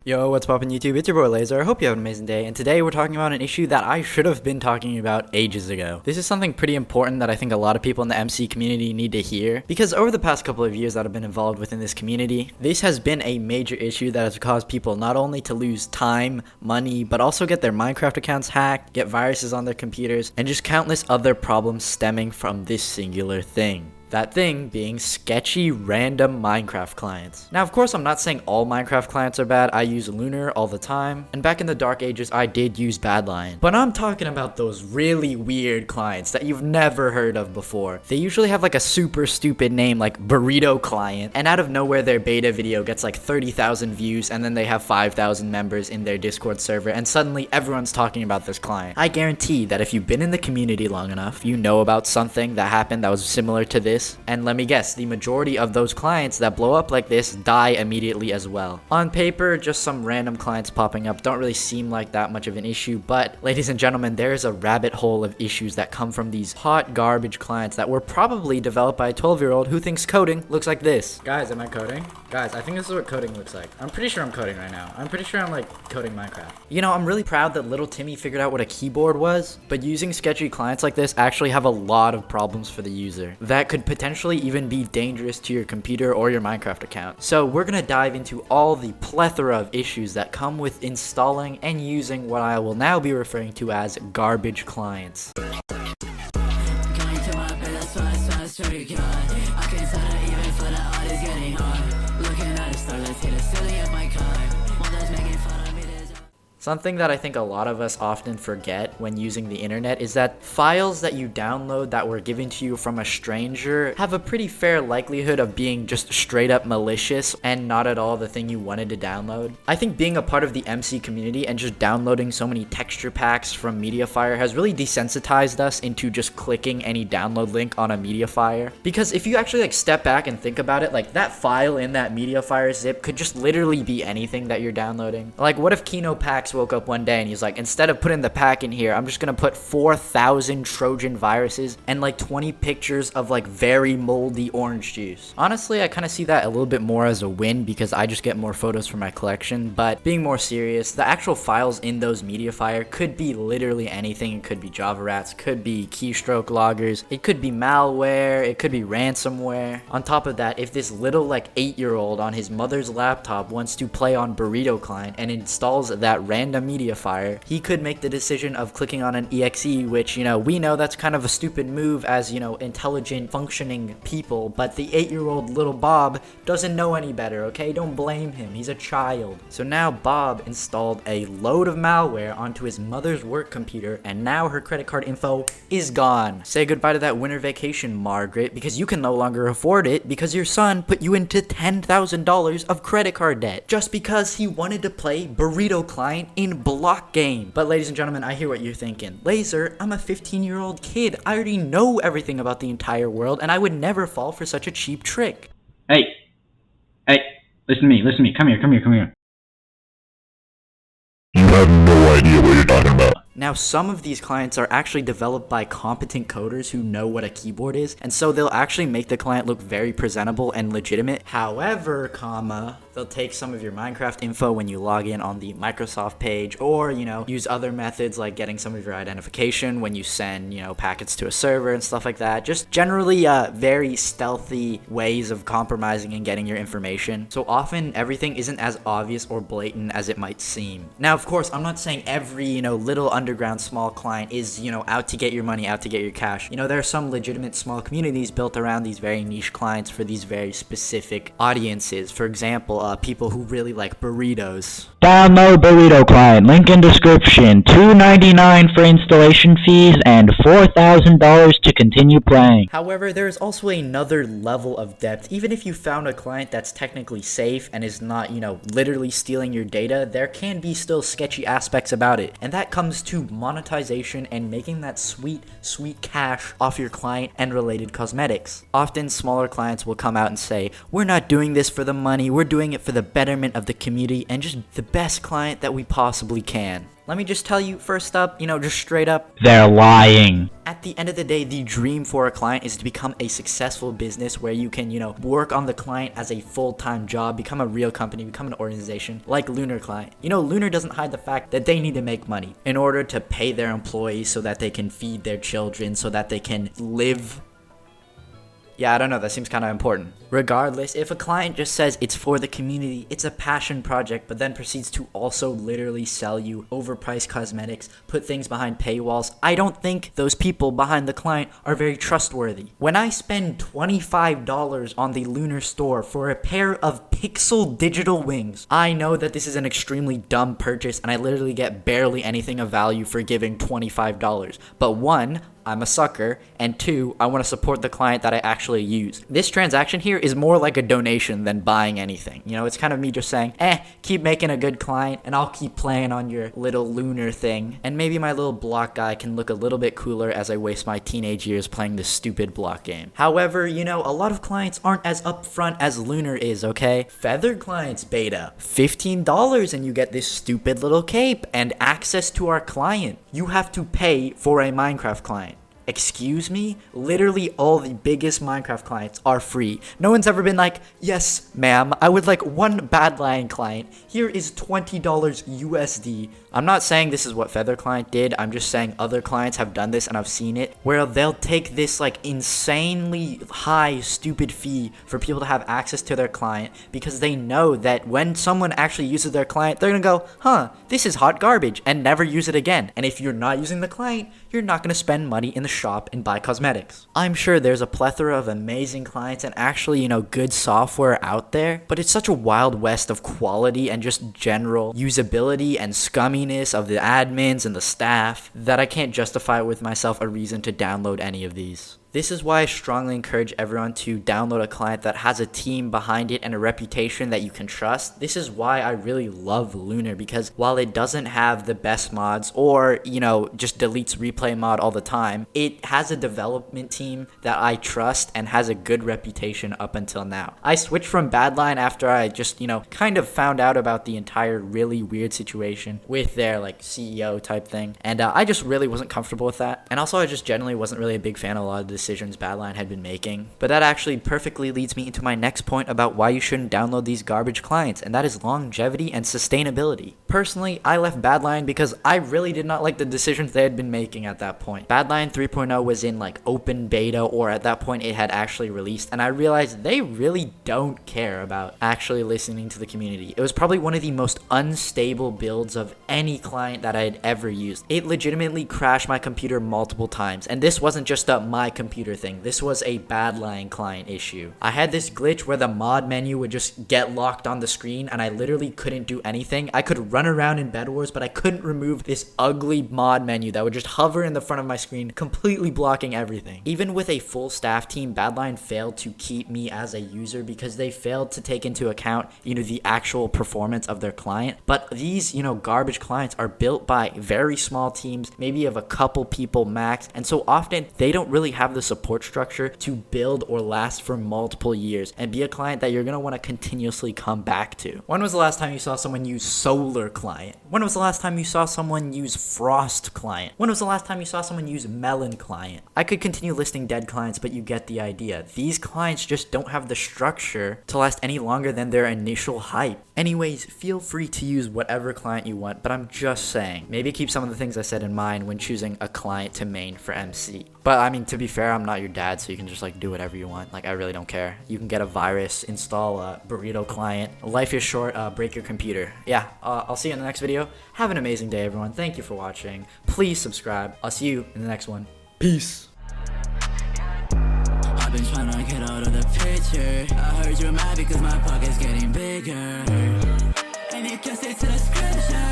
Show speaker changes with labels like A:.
A: Yo, what's poppin' YouTube? It's your boy Laser. I hope you have an amazing day, and today we're talking about an issue that I should have been talking about ages ago. This is something pretty important that I think a lot of people in the MC community need to hear, because over the past couple of years that I've been involved within this community, this has been a major issue that has caused people not only to lose time, money, but also get their Minecraft accounts hacked, get viruses on their computers, and just countless other problems stemming from this singular thing. That thing being sketchy random Minecraft clients. Now, of course, I'm not saying all Minecraft clients are bad. I use Lunar all the time, and back in the dark ages, I did use Badlion. But I'm talking about those really weird clients that you've never heard of before. They usually have like a super stupid name like Burrito Client, and out of nowhere, their beta video gets like 30,000 views, and then they have 5,000 members in their Discord server, and suddenly everyone's talking about this client. I guarantee that if you've been in the community long enough, you know about something that happened that was similar to this. And let me guess, the majority of those clients that blow up like this die immediately as well. On paper, just some random clients popping up don't really seem like that much of an issue, but ladies and gentlemen, there's a rabbit hole of issues that come from these hot garbage clients that were probably developed by a 12-year-old who thinks coding looks like this. Guys, am I coding? Guys, I think this is what coding looks like. I'm pretty sure I'm coding right now. I'm pretty sure I'm like coding Minecraft. You know, I'm really proud that little Timmy figured out what a keyboard was, but using sketchy clients like this actually have a lot of problems for the user that could potentially even be dangerous to your computer or your Minecraft account. So we're gonna dive into all the plethora of issues that come with installing and using what I will now be referring to as garbage clients. Something that I think a lot of us often forget when using the internet is that files that you download that were given to you from a stranger have a pretty fair likelihood of being just straight up malicious and not at all the thing you wanted to download. I think being a part of the MC community and just downloading so many texture packs from Mediafire has really desensitized us into just clicking any download link on a Mediafire. Because if you actually like step back and think about it, like that file in that Mediafire zip could just literally be anything that you're downloading. Like what if Kino Pax woke up one day and he's like, instead of putting the pack in here, I'm just gonna put 4,000 Trojan viruses and like 20 pictures of like very moldy orange juice. Honestly, I kind of see that a little bit more as a win because I just get more photos for my collection. But being more serious, the actual files in those Mediafire could be literally anything. It could be Java rats, could be keystroke loggers, it could be malware, it could be ransomware. On top of that, if this little like 8-year-old on his mother's laptop wants to play on Burrito Client and installs that random Mediafire, he could make the decision of clicking on an exe, which, you know, we know that's kind of a stupid move as, you know, intelligent, functioning people, but the 8-year-old little Bob doesn't know any better, okay? Don't blame him. He's a child. So now Bob installed a load of malware onto his mother's work computer, and now her credit card info is gone. Say goodbye to that winter vacation, Margaret, because you can no longer afford it because your son put you into $10,000 of credit card debt just because he wanted to play Burrito Client in block game. But ladies and gentlemen, I hear what you're thinking. Laser, I'm a 15-year-old kid. I already know everything about the entire world, and I would never fall for such a cheap trick.
B: Hey, listen to me, come here.
C: You have no idea what you're talking about.
A: Now, some of these clients are actually developed by competent coders who know what a keyboard is, and so they'll actually make the client look very presentable and legitimate. However, they'll take some of your Minecraft info when you log in on the Microsoft page, or, you know, use other methods like getting some of your identification when you send, you know, packets to a server and stuff like that. Just generally very stealthy ways of compromising and getting your information. So often everything isn't as obvious or blatant as it might seem. Now, of course, I'm not saying every, you know, little underground small client is, you know, out to get your money, out to get your cash. You know, there are some legitimate small communities built around these very niche clients for these very specific audiences. For example, people who really like burritos.
D: Download Burrito Client, link in description, $2.99 for installation fees, and $4,000 to continue playing.
A: However, there is also another level of depth. Even if you found a client that's technically safe and is not, you know, literally stealing your data, there can be still sketchy aspects about it. And that comes to monetization and making that sweet cash off your client and related cosmetics. Often, smaller clients will come out and say, we're not doing this for the money, we're doing it it for the betterment of the community and just the best client that we possibly can. Let me just tell you, first up, just straight up,
D: They're lying.
A: at the end of the day, the dream for a client is to become a successful business where you can, work on the client as a full-time job, become a real company, become an organization like Lunar Client. Lunar doesn't hide the fact that they need to make money in order to pay their employees so that they can feed their children, so that they can live. Yeah, I don't know, that seems kind of important. Regardless, if a client just says it's for the community, it's a passion project, but then proceeds to also literally sell you overpriced cosmetics, put things behind paywalls, I don't think those people behind the client are very trustworthy. When I spend $25 on the Lunar store for a pair of pixel digital wings, I know that this is an extremely dumb purchase and I literally get barely anything of value for giving $25. But one, I'm a sucker, and two, I want to support the client that I actually use. This transaction here is more like a donation than buying anything. It's kind of me just saying, keep making a good client, and I'll keep playing on your little Lunar thing. And maybe my little block guy can look a little bit cooler as I waste my teenage years playing this stupid block game. However, a lot of clients aren't as upfront as Lunar is, okay? Feather clients beta, $15 and you get this stupid little cape and access to our client. You have to pay for a Minecraft client. Excuse me? Literally all the biggest Minecraft clients are free. No one's ever been like, yes, ma'am, I would like one Badlion client. Here is $20 USD. I'm not saying this is what Feather Client did. I'm just saying other clients have done this and I've seen it, where they'll take this like insanely high, stupid fee for people to have access to their client because they know that when someone actually uses their client, they're gonna go, this is hot garbage, and never use it again. And if you're not using the client, you're not gonna spend money in the shop and buy cosmetics. I'm sure there's a plethora of amazing clients and actually, good software out there, but it's such a wild west of quality and just general usability and scumminess of the admins and the staff that I can't justify with myself a reason to download any of these. This is why I strongly encourage everyone to download a client that has a team behind it and a reputation that you can trust. This is why I really love Lunar, because while it doesn't have the best mods or, just deletes replay mod all the time, it has a development team that I trust and has a good reputation up until now. I switched from Badlion after I just, kind of found out about the entire really weird situation with their CEO type thing. And I just really wasn't comfortable with that. And also I just generally wasn't really a big fan of a lot of decisions Badlion had been making. But that actually perfectly leads me into my next point about why you shouldn't download these garbage clients, and that is longevity and sustainability. Personally, I left Badlion because I really did not like the decisions they had been making at that point. Badlion 3.0 was in open beta, or at that point it had actually released, and I realized they really don't care about actually listening to the community. It was probably one of the most unstable builds of any client that I had ever used. It legitimately crashed my computer multiple times, and this wasn't just my computer thing. This was a Badlion client issue. I had this glitch where the mod menu would just get locked on the screen and I literally couldn't do anything. I could run around in Bedwars, but I couldn't remove this ugly mod menu that would just hover in the front of my screen, completely blocking everything. Even with a full staff team, Badlion failed to keep me as a user because they failed to take into account, the actual performance of their client. But these, garbage clients are built by very small teams, maybe of a couple people max, and so often they don't really have the support structure to build or last for multiple years and be a client that you're going to want to continuously come back to. When was the last time you saw someone use Solar Client? When was the last time you saw someone use Frost Client? When was the last time you saw someone use Melon Client? I could continue listing dead clients, but you get the idea. These clients just don't have the structure to last any longer than their initial hype. Anyways, feel free to use whatever client you want, but I'm just saying, maybe keep some of the things I said in mind when choosing a client to main for MC. But I mean, to be fair, I'm not your dad, so you can just do whatever you want. I really don't care. You can get a virus, install a burrito client. Life is short, break your computer. Yeah, I'll see you in the next video. Have an amazing day, everyone. Thank you for watching. Please subscribe. I'll see you in the next one. Peace.
E: I've been trying to get out of the picture. I heard you're mad because my pocket's getting bigger, and you can stay to the scripture.